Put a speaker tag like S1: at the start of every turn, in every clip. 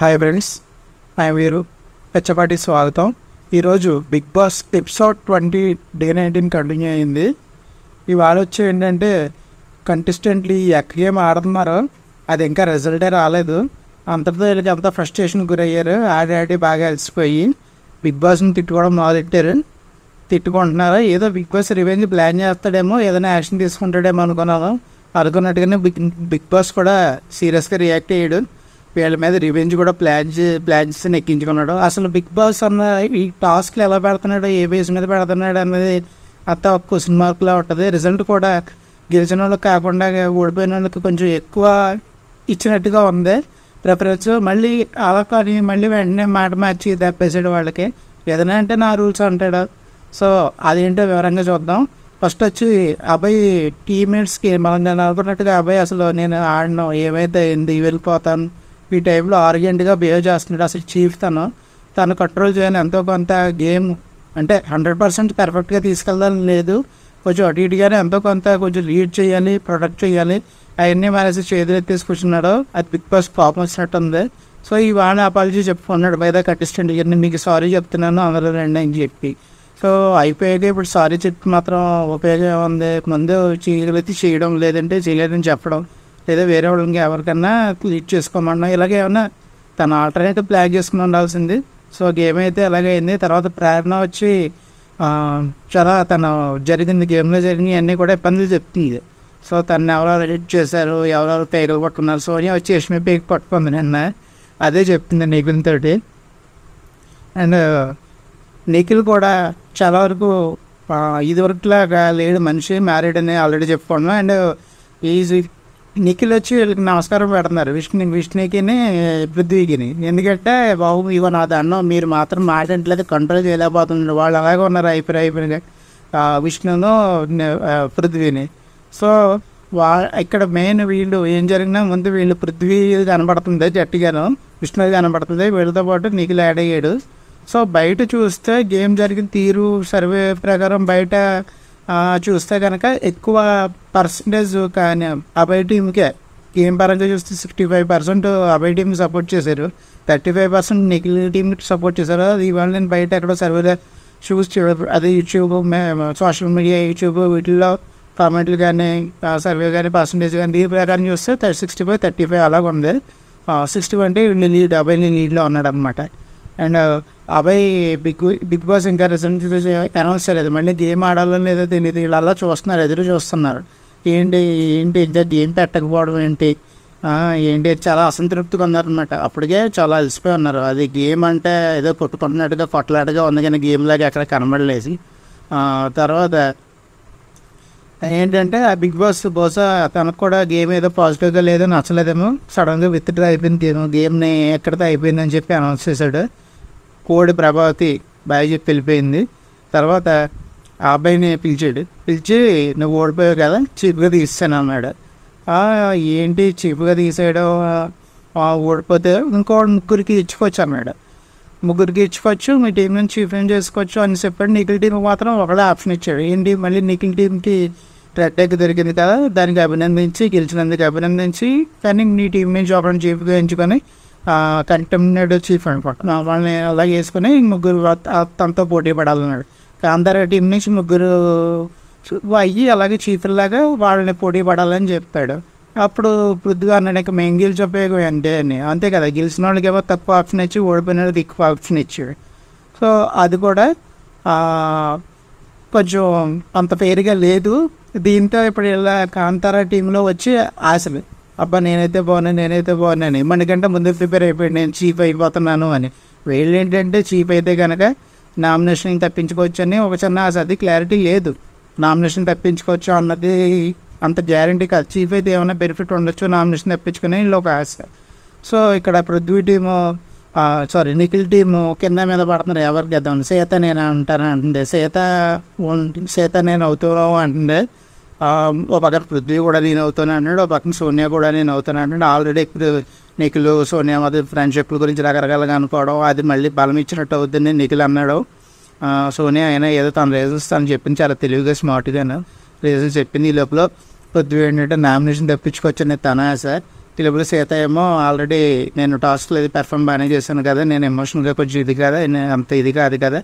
S1: Hi friends, వీరు పెచ్చపాటి స్వాగతం. ఈరోజు big boss episode 20 day 19 continue అయింది. ఇవాళ వచ్చి ఏంటంటే కంటెస్టెంట్లు ఎక్క గేమ్ ఆడుతున్నారు, అది ఇంకా రిజల్టే రాలేదు. అంతటితో వీళ్ళకి అంతా ఫ్రస్ట్రేషన్ గురయ్యారు. ఆడి బాగా అలసిపోయి బిగ్ బాస్ని తిట్టుకోవడం మొదలెట్టారు. తిట్టుకుంటున్నారు. ఏదో బిగ్ బాస్ రివెంజ్ ప్లాన్ చేస్తాడేమో, ఏదైనా యాక్షన్ తీసుకుంటాడేమో అనుకున్నట్టుగానే బిగ్ బాస్ కూడా సీరియస్గా రియాక్ట్ అయ్యాడు. వీళ్ళ మీద రివెంజ్ కూడా ప్లాన్స్ ఎక్కించుకున్నాడు. అసలు బిగ్ బాస్ అన్న ఈ టాస్క్లు ఎలా పెడుతున్నాడు, ఏ బేస్ మీద పెడుతున్నాడు అన్నది అంతా ఒక క్వశ్చన్ మార్క్లా ఉంటుంది. రిజల్ట్ కూడా గెలిచిన వాళ్ళకి కాకుండా ఓడిపోయిన వాళ్ళకి కొంచెం ఎక్కువ ఇచ్చినట్టుగా ఉంది ప్రిఫరెన్స్. మళ్ళీ అలా కానీ మళ్ళీ వెంటనే మాట మార్చి తప్పేసాడు వాళ్ళకి. ఏదైనా అంటే నా రూల్స్ అంటాడు. సో అదేంటో వివరంగా చూద్దాం. ఫస్ట్ వచ్చి అబ్బాయి టీమ్మేట్స్కి మనం అనుకున్నట్టుగా అబ్బాయి అసలు నేను ఆడను, ఏమైతే అయింది, వెళ్ళిపోతాను, ఈ టైంలో ఆర్గెంట్గా బిహేవ్ చేస్తున్నాడు. అసలు చీఫ్ తను కంట్రోల్ చేయని ఎంతో కొంత గేమ్ అంటే 100% పర్ఫెక్ట్గా తీసుకెళ్ళాలని లేదు, కొంచెం అటు ఇటుగానే ఎంతో కొంత కొంచెం లీడ్ చేయాలి, ప్రొటెక్ట్ చేయాలి, అవన్నీ మేనేజ్ చేతులెత్తేసి కూర్చున్నాడు. అది బిగ్ బాస్ కోపం వచ్చినట్టు ఉంది. సో ఇవాళ అపాలజీ చెప్పుకున్నాడు బై ద కంటెస్టెంట్, ఇవన్నీ మీకు సారీ చెప్తున్నాను అందరూ రండి అని చెప్పి. సో అయిపోయాక ఇప్పుడు సారీ చెప్పి మాత్రం ఉపయోగం ఉంది. ముందు చేయగలిగితే చేయడం, లేదంటే చేయలేదని చెప్పడం, లేదా వేరే వాళ్ళకి ఎవరికన్నా లీడ్ చేసుకోమన్నా ఇలాగే ఏమన్నా తన ఆల్టర్నేటివ్ ప్లాన్ చేసుకుని ఉండాల్సింది. సో గేమ్ అయితే అలాగైంది. తర్వాత ప్రేరణ వచ్చి చాలా తను జరిగింది, గేమ్లో జరిగినవి అన్నీ కూడా ఇబ్బందులు చెప్తుంది. సో తను ఎవరెవరు ఎడిట్ చేశారు, ఎవరెవరు పేగులు పట్టుకున్నారు, సోనియా వచ్చి యష్మి పేగు పట్టుకుంది నిన్న, అదే చెప్తుంది నిఖిల్ తోటి. అండ్ నిఖిల్ కూడా చాలా వరకు ఇదివరకులాగా లేడు, మనిషి మ్యారీడ్ అని ఆల్రెడీ చెప్పుకున్నాం. అండ్ ఈజీ నిఖిల్ వచ్చి వీళ్ళకి నమస్కారం పెడుతున్నారు, విష్ణుకి పృథ్వీకిని. ఎందుకంటే బాబు ఇగో నా దాన్ని మీరు మాత్రం మాట్లాడట్లేదు, కంట్రోల్ చేయలేకపోతున్నారు. వాళ్ళు అలాగే ఉన్నారు అయిపోయిన విష్ణును పృథ్వీని. సో ఇక్కడ మెయిన్ వీళ్ళు ఏం జరిగినా ముందు వీళ్ళు పృథ్వీ కనబడుతుంది జట్టుగాను, విష్ణు కనబడుతుంది, వీళ్ళతో పాటు నిఖిల్ యాడ్ అయ్యాడు. సో బయట చూస్తే గేమ్ జరిగిన తీరు సర్వే ప్రకారం బయట చూస్తే కనుక ఎక్కువ పర్సంటేజ్ కానీ అబ్బాయి టీంకే, గేమ్ పరంగా చూస్తే 65% అబ్బాయి టీంకి సపోర్ట్ చేశారు, 35% నిఖిల్ టీంకి సపోర్ట్ చేశారు. అది ఇవాళ నేను బయట ఎక్కడో సర్వేలో అది యూట్యూబ్, సోషల్ మీడియా, యూట్యూబ్ వీటిల్లో కామెంట్లు కానీ సర్వే కానీ పర్సంటేజ్ కానీ దీని ప్రకారం చూస్తే 65-35 అలాగ ఉంది. 60 అంటే లీడ్, అబ్బాయి లీడ్లో ఉన్నాడు అనమాట. అండ్ అబ్బాయి బిగ్ బాస్ ఇంకా రిజల్ట్ అనౌన్స్ చేయలేదు, మళ్ళీ గేమ్ ఆడాలని లేదో తెలియదు. వీళ్ళు అలా చూస్తున్నారు, ఎదురు చూస్తున్నారు. ఏంటి ఇంకా గేమ్ పెట్టకపోవడం ఏంటి చాలా అసంతృప్తిగా ఉన్నారనమాట. అప్పటికే చాలా అలసిపోయి ఉన్నారు. అది గేమ్ అంటే ఏదో కొట్టుకుంటున్నట్టుగా కొట్లాటగా ఉంది, కానీ గేమ్ లాగా ఎక్కడ కనబడలేదు. తర్వాత ఏంటంటే ఆ బిగ్ బాస్ బహుశా తనకు కూడా గేమ్ ఏదో పాజిటివ్గా లేదో నచ్చలేదేమో, సడన్గా విత్డ్రా అయిపోయింది గేమ్ని ఎక్కడితో అయిపోయిందని చెప్పి అనౌన్స్ చేశాడు. కోడి ప్రభావతి బాగా చెప్పి వెళ్ళిపోయింది. తర్వాత ఆ అబ్బాయిని పిలిచి నువ్వు ఓడిపోయావు కదా, చీప్గా తీస్తాను అన్నాడు. ఏంటి చీప్గా తీసాడు, ఓడిపోతే ఇంకో ముగ్గురికి ఇచ్చుకోవచ్చు అన్నాడు. ముగ్గురికి ఇచ్చుకోవచ్చు, మీ టీం నుంచి చీఫ్ ఏం చేసుకోవచ్చు అని చెప్పాడు. నిఖిల్ టీంకి మాత్రం ఒకడే ఆప్షన్ ఇచ్చాడు. ఏంటి మళ్ళీ నిఖిల్ టీంకి రెడ్ ఎగ్ దొరికింది కదా, దానికి అభినందించి, గెలిచినందుకు అభినందించి, కానీ నీ టీం నుంచి ఒకరిని చీఫ్గా ఎంచుకొని కంటెంప్టెడ్ చీఫ్ అనుకుంటున్నా వాళ్ళని అలా వేసుకొని ముగ్గురు తనతో పోటీ పడాలన్నాడు. కాంతారా టీం నుంచి ముగ్గురు అయ్యి అలాగే చీఫ్లాగా వాళ్ళని పోటీ పడాలని చెప్పాడు. అప్పుడు పృథ్వీ అన్నాడు మేము గెలిచి ఉపయోగం అంటే అని, అంతే కదా, గెలిచిన వాళ్ళకి ఏమో తక్కువ ఆప్షన్ ఇచ్చి, ఓడిపోయిన వాళ్ళకి ఎక్కువ ఆప్షన్ ఇచ్చాడు. సో అది కూడా కొంచెం అంత పేరుగా లేదు. దీంతో ఇప్పుడు ఇలా కాంతారా టీంలో వచ్చి ఆశలు, అబ్బా నేనైతే బాగున్నాను, మనకంటే ముందు ప్రిపేర్ అయిపోయాడు, నేను చీఫ్ అయిపోతున్నాను అని. వీళ్ళు ఏంటంటే చీఫ్ అయితే కనుక నామినేషన్ తప్పించుకోవచ్చు అని ఒక చిన్న ఆశ, అది క్లారిటీ లేదు. నామినేషన్ తప్పించుకోవచ్చు అన్నది అంత గ్యారంటీ కాదు. చీఫ్ అయితే ఏమైనా బెనిఫిట్ ఉండొచ్చు, నామినేషన్ తప్పించుకుని వీళ్ళు ఒక ఆశ. సో ఇక్కడ పృథ్వీ టీము నిఖిల్ టీము కింద మీద పడుతున్నారు, ఎవరికి గెద్దామని. సీత నేను అంటాను అంటుండే, సీత నేను అవుతావు అంటుండే. ఓ పక్కన పృథ్వీ కూడా నేను అవుతాను అన్నాడు, ఓ పక్కన సోనియా కూడా నేను అవుతాను అంటాడు. ఆల్రెడీ ఇప్పుడు నిఖిల్ సోనియా మధ్య ఫ్రెండ్షిప్ల గురించి రకరకాలుగా అనుకోవడం, అది మళ్ళీ బలం ఇచ్చినట్టు అవుతుందని నిఖిల్ అన్నాడు. సోనియా అయినా ఏదో తన రీజన్స్ తను చెప్పింది, చాలా తెలివిగా స్మార్ట్గా రీజన్స్ చెప్పింది. ఈ లోపల పృథ్వీ ఏంటంటే నామినేషన్ తప్పించుకోవచ్చని తన ఆశ. తెలుగులో సీత ఏమో ఆల్రెడీ నేను టాస్క్లో ఇది పెర్ఫామ్ బాగానే చేశాను కదా, నేను ఎమోషనల్గా కొంచెం ఇది కదా, అంత ఇది కాదు కదా,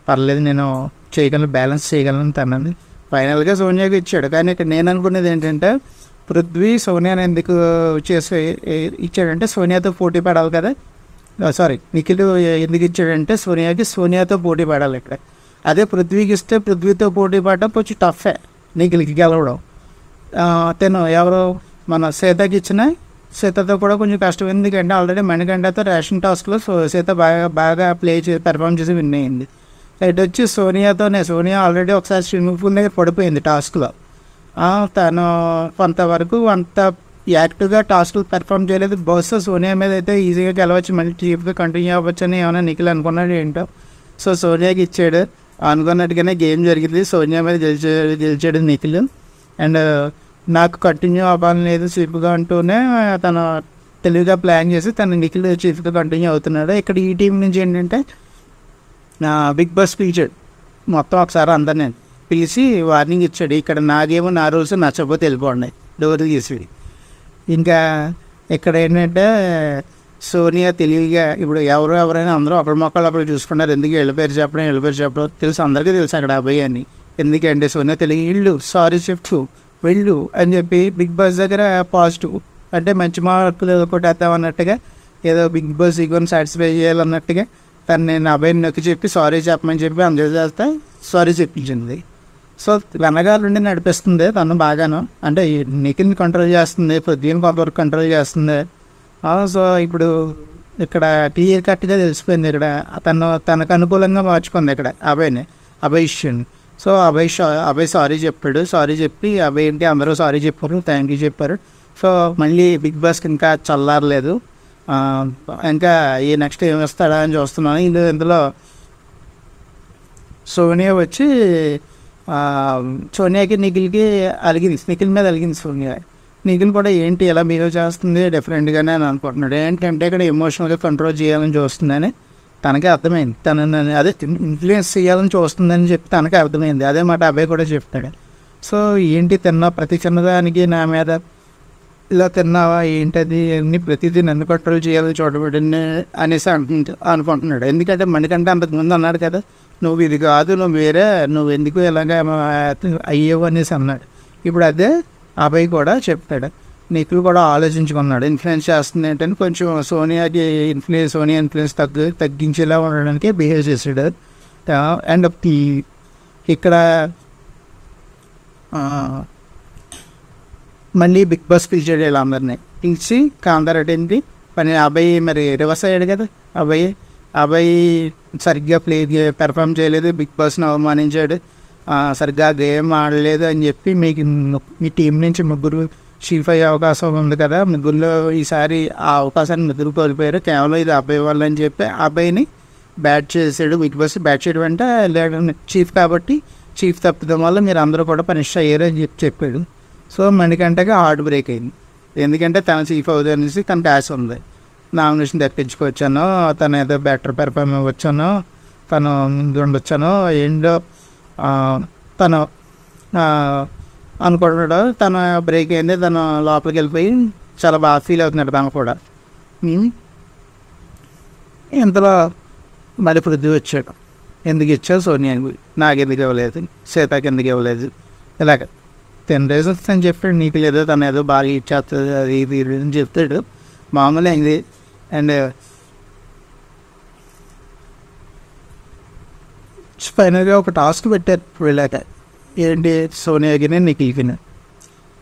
S1: పర్లేదు నేను చేయగలను, బ్యాలెన్స్ చేయగలను తనని ఫైనల్గా సోనియాకి ఇచ్చాడు. కానీ ఇక్కడ నేను అనుకునేది ఏంటంటే పృథ్వీ సోనియాని ఎందుకు ఇచ్చాడంటే సోనియాతో పోటీ పడాలి కదా, సారీ నిఖిల్ ఎందుకు ఇచ్చాడంటే సోనియాతో పోటీ పడాలి ఇక్కడ. అదే పృథ్వీకి ఇస్తే పృథ్వీతో పోటీ పడడం కొంచెం టఫే నిఖిల్కి గెలవడం. తను ఎవరు మన సీతకి ఇచ్చిన సీతతో కూడా కొంచెం కష్టం, ఎందుకంటే ఆల్రెడీ మణికంఠతో రేషన్ టాస్క్లో సీత బాగా పెర్ఫామ్ చేసి విన్ అయింది. ఇటు వచ్చి సోనియా ఆల్రెడీ ఒకసారి స్విమ్మింగ్ పూల్ దగ్గర పడిపోయింది టాస్క్లో. తను కొంతవరకు అంత యాక్టివ్గా టాస్క్లు పెర్ఫామ్ చేయలేదు. బహుశా సోనియా మీద అయితే ఈజీగా గెలవచ్చు, మళ్ళీ చీఫ్గా కంటిన్యూ అవ్వచ్చు అని ఏమైనా నిఖిల్ అనుకున్నాడు ఏంటో. సో సోనియాకి ఇచ్చాడు, అనుకున్నట్టుగానే గేమ్ జరిగింది, సోనియా మీద గెలిచాడు నిఖిల్. అండ్ నాకు కంటిన్యూ అవ్వాలని లేదు చీఫ్గా అంటూనే తను తెలివిగా ప్లాన్ చేసి తను నిఖిల్ చీఫ్గా కంటిన్యూ అవుతున్నాడు. ఇక్కడ ఈ టీం నుంచి ఏంటంటే బిగ్ బాస్ పిలిచాడు మొత్తం ఒకసారి అందరినీ పిలిచి వార్నింగ్ ఇచ్చాడు, ఇక్కడ నా గేమ్ నా రూల్స్ నచ్చకపోతే వెళ్ళిపోండి, డోర్ తీసి. ఇంకా ఇక్కడ ఏంటంటే సోనియా తెలివిగా ఇప్పుడు ఎవరైనా అందరూ ఒకరి చూసుకున్నారు, ఎందుకు వెళ్ళిపోయారు చెప్పడం తెలుసు, అందరికీ తెలుసు అక్కడ అబ్బాయి అని. ఎందుకంటే సోనియా తెలివి ఇల్లు సారీ చెప్పు వెళ్ళు అని చెప్పి బిగ్ బాస్ దగ్గర పాజిటివ్ అంటే మంచి మార్కులు కొట్టేద్దాం అన్నట్టుగా, ఏదో బిగ్ బాస్ ఈగోని సాటిస్ఫై చేయాలన్నట్టుగా తను నేను అబ్బాయిని నొక్కి చెప్పి సారీ చెప్పమని చెప్పి అందరూ చేస్తే సారీ చెప్పించింది. సో వెనకాల నుండి నడిపిస్తుంది తను బాగాను, అంటే నిఖిల్ని కంట్రోల్ చేస్తుంది, పృథ్వీని కొంతవరకు కంట్రోల్ చేస్తుంది. సో ఇప్పుడు ఇక్కడ క్లియర్ కట్గా తెలిసిపోయింది, ఇక్కడ తనకు అనుకూలంగా మార్చుకుంది ఇక్కడ అభయ్ ఇష్యూని. సో అభయ్ సారీ చెప్పి అభయ్ ఏంటి అందరూ సారీ చెప్పారు, థ్యాంక్ యూ చెప్పారు. సో మళ్ళీ బిగ్ బాస్కి ఇంకా చల్లారలేదు, ఇంకా ఈ నెక్స్ట్ ఏం వస్తాడా అని చూస్తున్నాను. ఇందులో సోనియా వచ్చి సోనియాకి నిఖిల్కి నిఖిల్ మీద అలిగింది సోనియా. నిఖిల్ కూడా ఏంటి ఎలా బిహేవ్ చేస్తుంది డిఫరెంట్గానే అని అనుకుంటున్నాడు, ఏంటంటే ఇక్కడ ఎమోషనల్గా కంట్రోల్ చేయాలని చూస్తుందని తనకే అర్థమైంది, తనని అదే ఇన్ఫ్లుయెన్స్ చేయాలని చూస్తుందని చెప్పి తనకే అర్థమైంది. అదే మాట అబ్బాయి కూడా చెప్తాడు. సో ఏంటి ప్రతి చిన్నదానికి నా మీద ఇలా తిన్నావా ఏంటది అన్ని ప్రతిదీ నన్ను కంట్రోల్ చేయాలని చూడబడింది అనేసి అనుకుంటున్నాడు. ఎందుకంటే మనకంటే అంతకుముందు అన్నాడు కదా, నువ్వు ఇది కాదు నువ్వు వేరే, నువ్వు ఎందుకు ఇలాగ అయ్యేవు అనేసి అన్నాడు. ఇప్పుడు అదే అబ్బాయి కూడా చెప్తాడు, నిఖిల్ కూడా ఆలోచించుకున్నాడు ఇన్ఫ్లుయెన్స్ చేస్తుంది ఏంటని, కొంచెం సోనియా ఇన్ఫ్లుయెన్స్ తగ్గించేలా ఉండడానికి బిహేవ్ చేసాడు. అండ్ ఇక్కడ మళ్ళీ బిగ్ బాస్ పిలిచాడు వీళ్ళందరినీ, పిలిచి కాంతారెడ్డి పని అబ్బాయి మరి రివర్స్ అయ్యాడు కదా, అబ్బాయి సరిగ్గా పెర్ఫామ్ చేయలేదు, బిగ్ బాస్ని అవమానించాడు, సరిగ్గా గేమ్ ఆడలేదు అని చెప్పి మీ టీం నుంచి ముగ్గురు చీఫ్ అయ్యే అవకాశం ఉంది కదా, ముగ్గురులో ఈసారి ఆ అవకాశాన్ని ముగ్గురు కోల్పోయారు, కేవలం ఇది అబ్బాయి వాళ్ళు అని చెప్పి అబ్బాయిని బ్యాట్ చేసాడు. బిగ్ బాస్ బ్యాట్ చేయడం అంటే చీఫ్ కాబట్టి చీఫ్ తప్పడం వల్ల మీరు అందరూ కూడా పనిష్ అయ్యారు అని చెప్పాడు. సో మణికంఠకి హార్ట్ బ్రేక్ అయింది, ఎందుకంటే తన చీఫ్ అవుతుంది అనేసి తనకు ఆశ ఉంది, నామినేషన్ తెప్పించుకొచ్చాను, తను ఏదో బెటర్ పెర్ఫామ్ ఇవ్వచ్చాను, తను ముందు ఉండొచ్చాను ఏంటో తను అనుకుంటున్నాడు. తన బ్రేక్ అయింది, తను లోపలికి వెళ్ళిపోయి చాలా బాగా ఫీల్ అవుతున్నాడు తను కూడా. ఇంతలో మళ్ళీ పృథ్వీ వచ్చాడు, ఎందుకు ఇచ్చావు సోనియాకి, నాకు ఎందుకు ఇవ్వలేదు, సీతకి ఎందుకు ఇవ్వలేదు, ఇలాగ 10 రీజన్స్ అని చెప్పాడు. నీకు లేదో తను ఏదో బాగా ఇచ్చేస్తుంది అది ఇది అని చెప్తాడు, మామూలు అయింది. అండ్ ఫైనల్గా ఒక టాస్క్ పెట్టారు వెళ్ళాక, ఏంటి సోనియాకి నిఖిల్కి,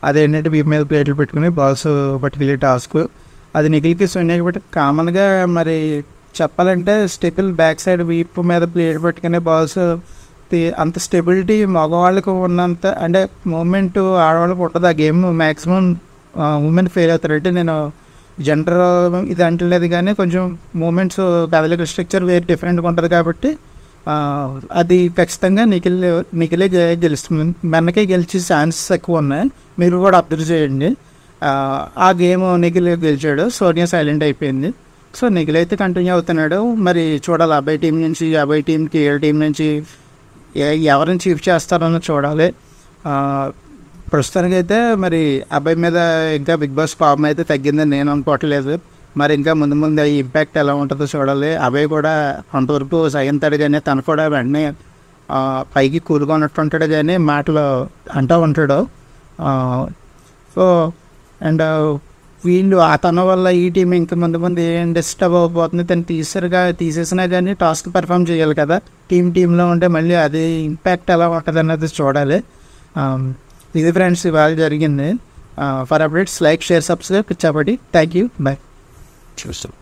S1: అదేంటంటే వీపు మీద ప్లేట్లు పెట్టుకుని బాల్స్ పట్టుకెళ్ళే టాస్క్. అది నిఖిల్కి సోనియాకి పెట్టి కామన్గా మరి చెప్పాలంటే స్టెబుల్ బ్యాక్ సైడ్ వీపు మీద ప్లేట్ పెట్టుకునే బాల్స్ అంత స్టెబిలిటీ మగవాళ్ళకు ఉన్నంత అంటే మూమెంట్ ఆడవాళ్ళకి ఉంటుంది. ఆ గేమ్ మ్యాక్సిమం మూమెంట్ ఫెయిల్ అవుతారు. అంటే నేను జెండర్ ఇది అంటలేదు కానీ కొంచెం మూమెంట్స్ కదలిక స్ట్రక్చర్ వేరే డిఫరెంట్గా ఉంటుంది కాబట్టి అది ఖచ్చితంగా నిఖిలే గెలుస్తుంది. మెన్నకే గెలిచే ఛాన్సెస్ ఎక్కువ ఉన్నాయి, మీరు కూడా అబ్జర్వ్ చేయండి. ఆ గేమ్ నిఖిల్ గెలిచాడు, సోనియా సైలెంట్ అయిపోయింది. సో నిఖిల్ అయితే కంటిన్యూ అవుతున్నాడు. మరి చూడాలి అబ్బాయి టీం నుంచి అబ్బాయి టీంకి ఏ టీం నుంచి ఎవరిని చీఫ్ చేస్తారని చూడాలి. ప్రస్తుతానికైతే మరి అబ్బాయి మీద ఇంకా బిగ్ బాస్ కోపం అయితే తగ్గిందని నేను అనుకోవట్లేదు. మరి ఇంకా ముందు ముందు ఈ ఇంపాక్ట్ ఎలా ఉంటుందో చూడాలి. అబ్బాయి కూడా కొంతవరకు సహింతాడు, కానీ తను కూడా వెంటనే పైకి కూలుకున్నట్టు ఉంటాడు, కానీ మాటలు అంటూ ఉంటాడు. సో అండ్ వీళ్ళు తన వల్ల ఈ టీం ఇంకా ముందు ఏం డిస్టర్బ్ అయిపోతుంది. తను తీసేసినా కానీ టాస్క్ పెర్ఫామ్ చేయాలి కదా. టీంలో ఉంటే మళ్ళీ అది ఇంపాక్ట్ ఎలా ఉంటుంది అన్నది చూడాలి. ఇది ఫ్రెండ్స్ ఇవాళ జరిగింది. For updates like, share, subscribe. పిచ్చాపటి. Thank you. బాయ్.
S2: చూస్తాం.